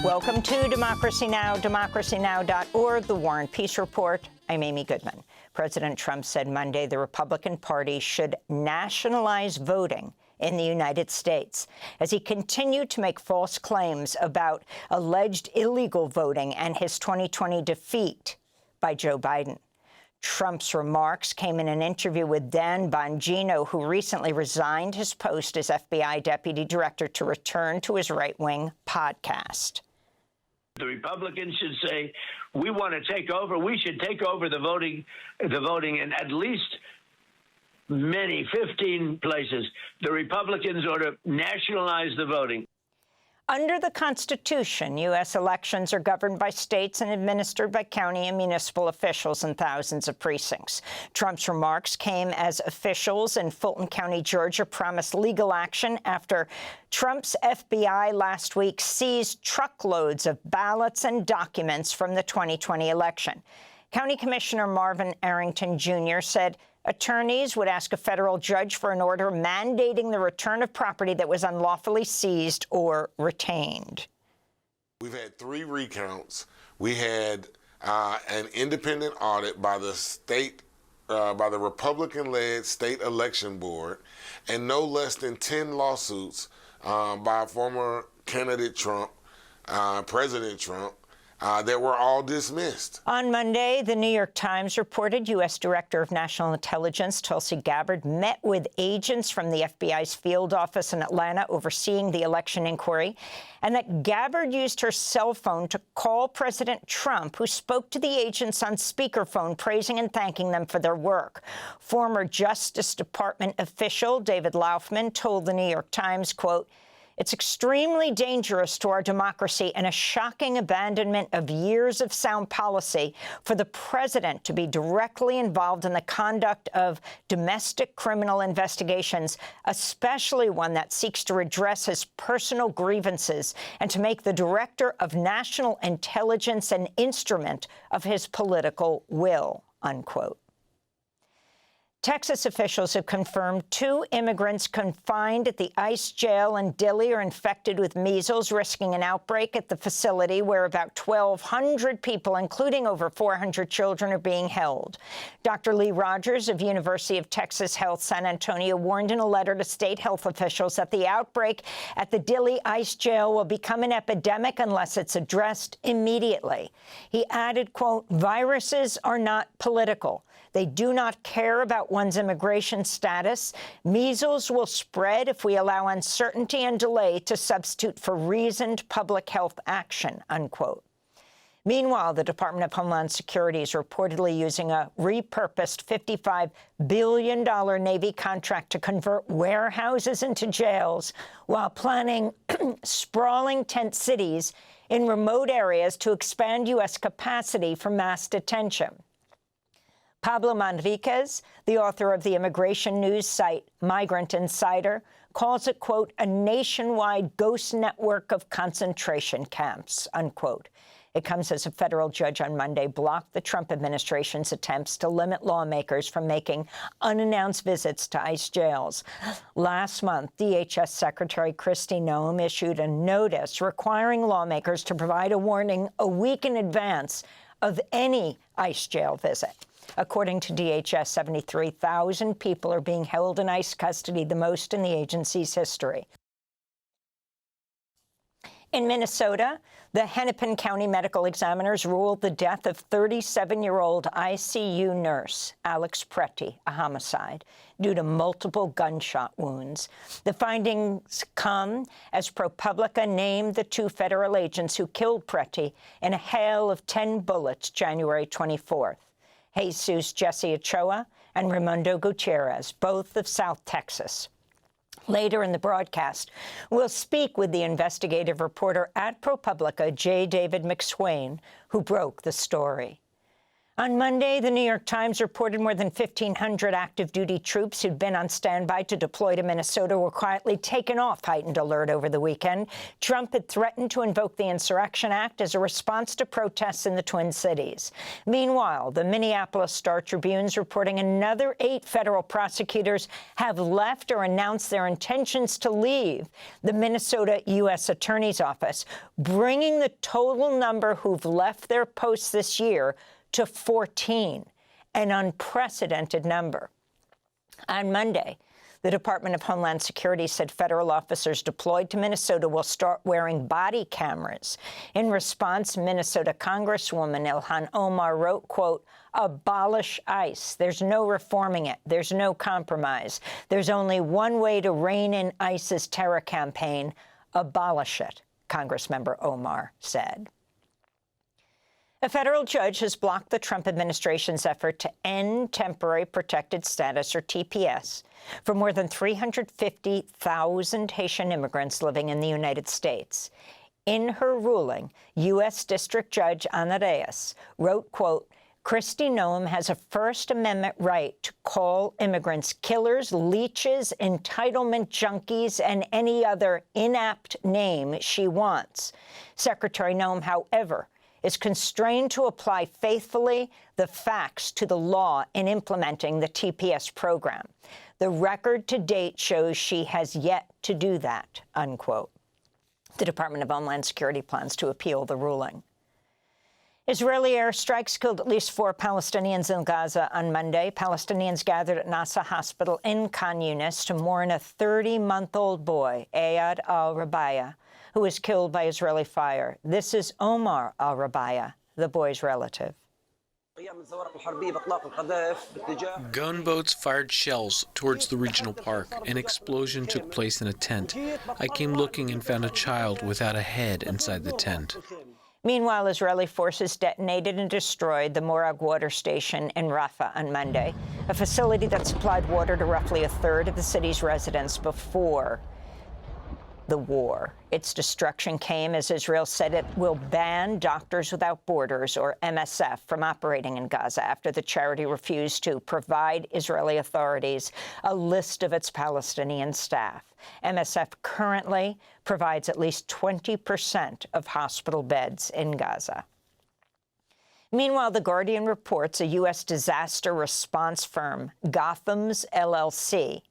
Welcome to Democracy Now!, democracynow.org, the War and Peace Report. I'm Amy Goodman. President Trump said Monday the Republican Party should nationalize voting in the United States as he continued to make false claims about alleged illegal voting and his 2020 defeat by Joe Biden. Trump's remarks came in an interview with Dan Bongino, who recently resigned his post as FBI deputy director to return to his right-wing podcast. The Republicans should say, we want to take over. We should take over the voting in at least 15 places. The Republicans ought to nationalize the voting. Under the Constitution, U.S. elections are governed by states and administered by county and municipal officials in thousands of precincts. Trump's remarks came as officials in Fulton County, Georgia, promised legal action after Trump's FBI last week seized truckloads of ballots and documents from the 2020 election. County Commissioner Marvin Arrington Jr. said attorneys would ask a federal judge for an order mandating the return of property that was unlawfully seized or retained. We've had 3 recounts. We had an independent audit by the state, by the Republican-led state election board, and no less than 10 lawsuits by former candidate Trump, President Trump, that were all dismissed. On Monday, the New York Times reported U.S. Director of National Intelligence Tulsi Gabbard met with agents from the FBI's field office in Atlanta overseeing the election inquiry, and that Gabbard used her cell phone to call President Trump, who spoke to the agents on speakerphone, praising and thanking them for their work. Former Justice Department official David Laufman told the New York Times, quote, "It's extremely dangerous to our democracy and a shocking abandonment of years of sound policy for the president to be directly involved in the conduct of domestic criminal investigations, especially one that seeks to redress his personal grievances and to make the director of national intelligence an instrument of his political will," unquote. Texas officials have confirmed 2 immigrants confined at the ICE jail in Dilley are infected with measles, risking an outbreak at the facility where about 1,200 people, including over 400 children, are being held. Dr. Lee Rogers of University of Texas Health San Antonio warned in a letter to state health officials that the outbreak at the Dilley ICE jail will become an epidemic unless it's addressed immediately. He added, quote, "Viruses are not political. They do not care about one's immigration status. Measles will spread if we allow uncertainty and delay to substitute for reasoned public health action," unquote. Meanwhile, the Department of Homeland Security is reportedly using a repurposed $55 billion Navy contract to convert warehouses into jails while planning sprawling tent cities in remote areas to expand U.S. capacity for mass detention. Pablo Manriquez, the author of the immigration news site Migrant Insider, calls it, quote, "a nationwide ghost network of concentration camps," unquote. It comes as a federal judge on Monday blocked the Trump administration's attempts to limit lawmakers from making unannounced visits to ICE jails. Last month, DHS Secretary Kristi Noem issued a notice requiring lawmakers to provide a warning a week in advance of any ICE jail visit. According to DHS, 73,000 people are being held in ICE custody, the most in the agency's history. In Minnesota, the Hennepin County medical examiners ruled the death of 37-year-old ICU nurse Alex Pretty a homicide due to multiple gunshot wounds. The findings come as ProPublica named the 2 federal agents who killed Pretty in a hail of 10 bullets January 24th. Jesus Jesse Ochoa and Raimundo Gutierrez, both of South Texas. Later in the broadcast, we'll speak with the investigative reporter at ProPublica, J. David McSwain, who broke the story. On Monday, the New York Times reported more than 1,500 active duty troops who'd been on standby to deploy to Minnesota were quietly taken off heightened alert over the weekend. Trump had threatened to invoke the Insurrection Act as a response to protests in the Twin Cities. Meanwhile, the Minneapolis Star-Tribune's reporting another 8 federal prosecutors have left or announced their intentions to leave the Minnesota U.S. Attorney's Office, bringing the total number who've left their posts this year to 14, an unprecedented number. On Monday, the Department of Homeland Security said federal officers deployed to Minnesota will start wearing body cameras. In response, Minnesota Congresswoman Ilhan Omar wrote, quote, "Abolish ICE. There's no reforming it. There's no compromise. There's only one way to rein in ICE's terror campaign. Abolish it," Congressmember Omar said. A federal judge has blocked the Trump administration's effort to end temporary protected status, or TPS, for more than 350,000 Haitian immigrants living in the United States. In her ruling, U.S. District Judge Ana Reyes wrote, quote, "Kristi Noem has a First Amendment right to call immigrants killers, leeches, entitlement junkies, and any other inapt name she wants. Secretary Noem, however, is constrained to apply faithfully the facts to the law in implementing the TPS program. The record to date shows she has yet to do that," unquote. The Department of Homeland Security plans to appeal the ruling. Israeli airstrikes killed at least 4 Palestinians in Gaza on Monday. Palestinians gathered at Nasser Hospital in Khan Yunis to mourn a 30-month-old boy, Ayad al-Rabaya, who was killed by Israeli fire. This is Omar al-Rabaya, the boy's relative. Gunboats fired shells towards the regional park. An explosion took place in a tent. I came looking and found a child without a head inside the tent. Meanwhile, Israeli forces detonated and destroyed the Morag water station in Rafah on Monday, a facility that supplied water to roughly a third of the city's residents before the war. Its destruction came as Israel said it will ban Doctors Without Borders, or MSF, from operating in Gaza after the charity refused to provide Israeli authorities a list of its Palestinian staff. MSF currently provides at least 20% of hospital beds in Gaza. Meanwhile, The Guardian reports a U.S. disaster response firm, Gotham's LLC,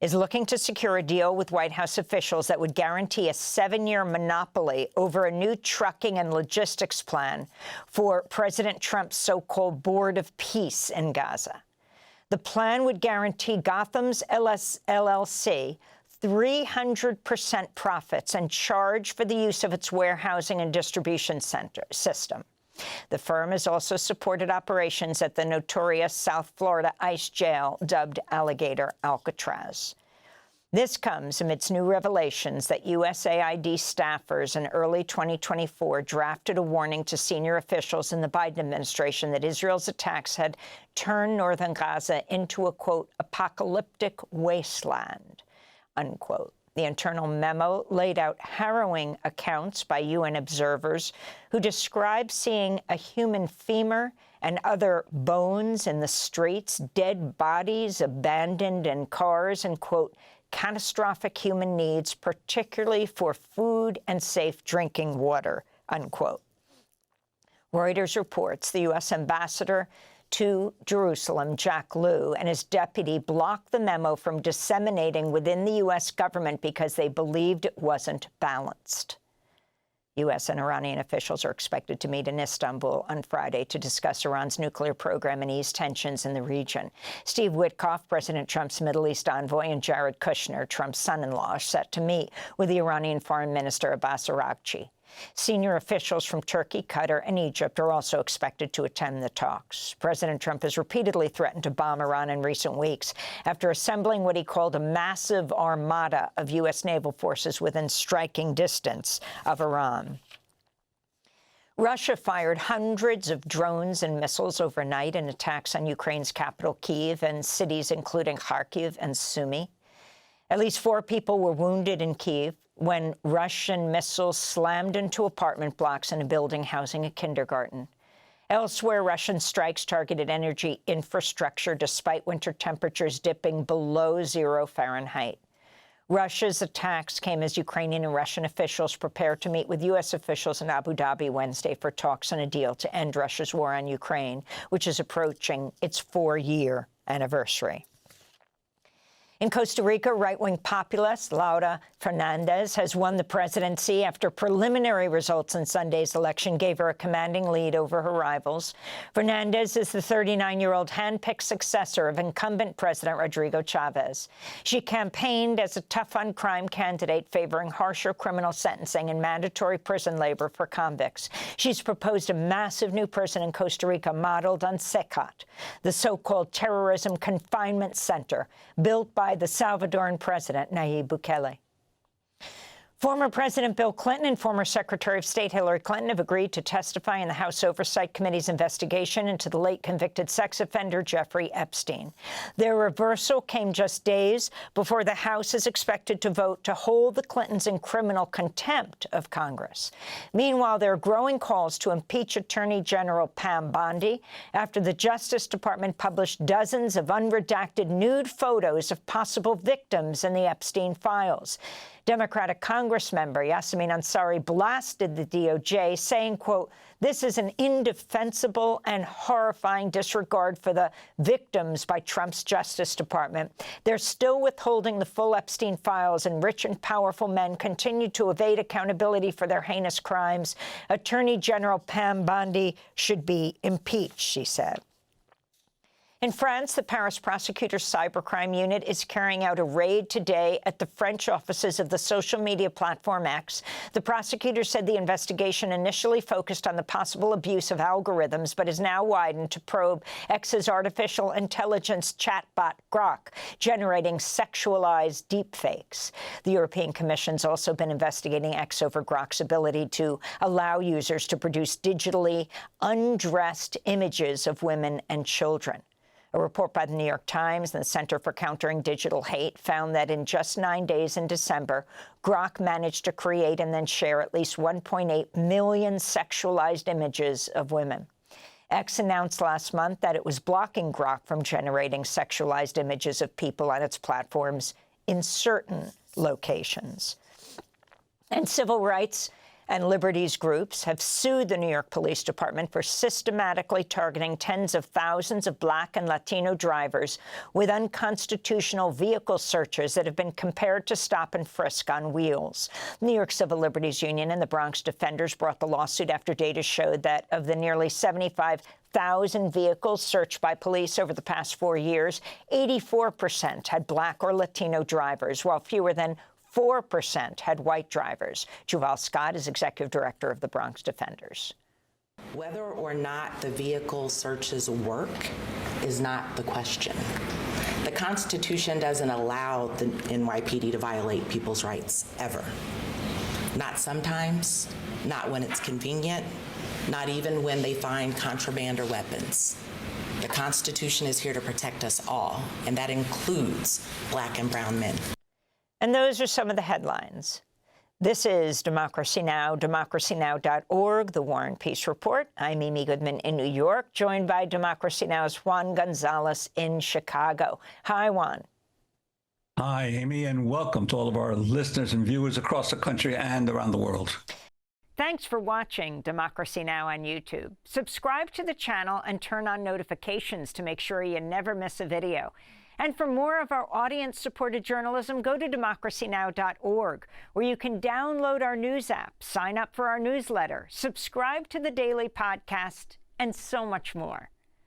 is looking to secure a deal with White House officials that would guarantee a 7-year monopoly over a new trucking and logistics plan for President Trump's so-called Board of Peace in Gaza. The plan would guarantee Gotham's LLC 300% profits and charge for the use of its warehousing and distribution system. The firm has also supported operations at the notorious South Florida ICE jail dubbed Alligator Alcatraz. This comes amidst new revelations that USAID staffers in early 2024 drafted a warning to senior officials in the Biden administration that Israel's attacks had turned northern Gaza into a, quote, apocalyptic wasteland, unquote. The internal memo laid out harrowing accounts by UN observers who described seeing a human femur and other bones in the streets, dead bodies abandoned in cars, and, quote, catastrophic human needs, particularly for food and safe drinking water, unquote. Reuters reports the U.S. ambassador to Jerusalem, Jack Lew, and his deputy blocked the memo from disseminating within the U.S. government because they believed it wasn't balanced. U.S. and Iranian officials are expected to meet in Istanbul on Friday to discuss Iran's nuclear program and ease tensions in the region. Steve Witkoff, President Trump's Middle East envoy, and Jared Kushner, Trump's son-in-law, are set to meet with the Iranian Foreign Minister Abbas Araghchi. Senior officials from Turkey, Qatar, and Egypt are also expected to attend the talks. President Trump has repeatedly threatened to bomb Iran in recent weeks after assembling what he called a massive armada of U.S. naval forces within striking distance of Iran. Russia fired hundreds of drones and missiles overnight in attacks on Ukraine's capital, Kyiv, and cities including Kharkiv and Sumy. At least 4 people were wounded in Kyiv when Russian missiles slammed into apartment blocks in a building housing a kindergarten. Elsewhere, Russian strikes targeted energy infrastructure despite winter temperatures dipping below 0 Fahrenheit. Russia's attacks came as Ukrainian and Russian officials prepare to meet with U.S. officials in Abu Dhabi Wednesday for talks on a deal to end Russia's war on Ukraine, which is approaching its 4-year anniversary. In Costa Rica, right-wing populist Laura Fernandez has won the presidency after preliminary results in Sunday's election gave her a commanding lead over her rivals. Fernandez is the 39-year-old hand-picked successor of incumbent President Rodrigo Chavez. She campaigned as a tough-on-crime candidate favoring harsher criminal sentencing and mandatory prison labor for convicts. She's proposed a massive new prison in Costa Rica modeled on SECAT, the so-called terrorism confinement center built by the Salvadoran president, Nayib Bukele. Former President Bill Clinton and former Secretary of State Hillary Clinton have agreed to testify in the House Oversight Committee's investigation into the late convicted sex offender Jeffrey Epstein. Their reversal came just days before the House is expected to vote to hold the Clintons in criminal contempt of Congress. Meanwhile, there are growing calls to impeach Attorney General Pam Bondi after the Justice Department published dozens of unredacted nude photos of possible victims in the Epstein files. Democratic Congress member Yasemin Ansari blasted the DOJ, saying, quote, "This is an indefensible and horrifying disregard for the victims by Trump's Justice Department. They're still withholding the full Epstein files, and rich and powerful men continue to evade accountability for their heinous crimes. Attorney General Pam Bondi should be impeached," she said. In France, the Paris prosecutor's cybercrime unit is carrying out a raid today at the French offices of the social media platform X. The prosecutor said the investigation initially focused on the possible abuse of algorithms, but is now widened to probe X's artificial intelligence chatbot Grok, generating sexualized deepfakes. The European Commission's also been investigating X over Grok's ability to allow users to produce digitally undressed images of women and children. A report by the New York Times and the Center for Countering Digital Hate found that in just 9 days in December, Grok managed to create and then share at least 1.8 million sexualized images of women. X announced last month that it was blocking Grok from generating sexualized images of people on its platforms in certain locations. And civil rights and liberties groups have sued the New York Police Department for systematically targeting tens of thousands of Black and Latino drivers with unconstitutional vehicle searches that have been compared to stop and frisk on wheels. New York Civil Liberties Union and the Bronx Defenders brought the lawsuit after data showed that of the nearly 75,000 vehicles searched by police over the past 4 years, 84% had Black or Latino drivers, while fewer than 4% had white drivers. Juval Scott is executive director of the Bronx Defenders. Whether or not the vehicle searches work is not the question. The Constitution doesn't allow the NYPD to violate people's rights, ever. Not sometimes, not when it's convenient, not even when they find contraband or weapons. The Constitution is here to protect us all, and that includes Black and brown men. And those are some of the headlines. This is Democracy Now!, democracynow.org, the War and Peace Report. I'm Amy Goodman in New York, joined by Democracy Now!'s Juan Gonzalez in Chicago. Hi, Juan. Hi, Amy, and welcome to all of our listeners and viewers across the country and around the world. Thanks for watching Democracy Now! On YouTube. Subscribe to the channel and turn on notifications to make sure you never miss a video. And for more of our audience-supported journalism, go to democracynow.org, where you can download our news app, sign up for our newsletter, subscribe to the daily podcast, and so much more.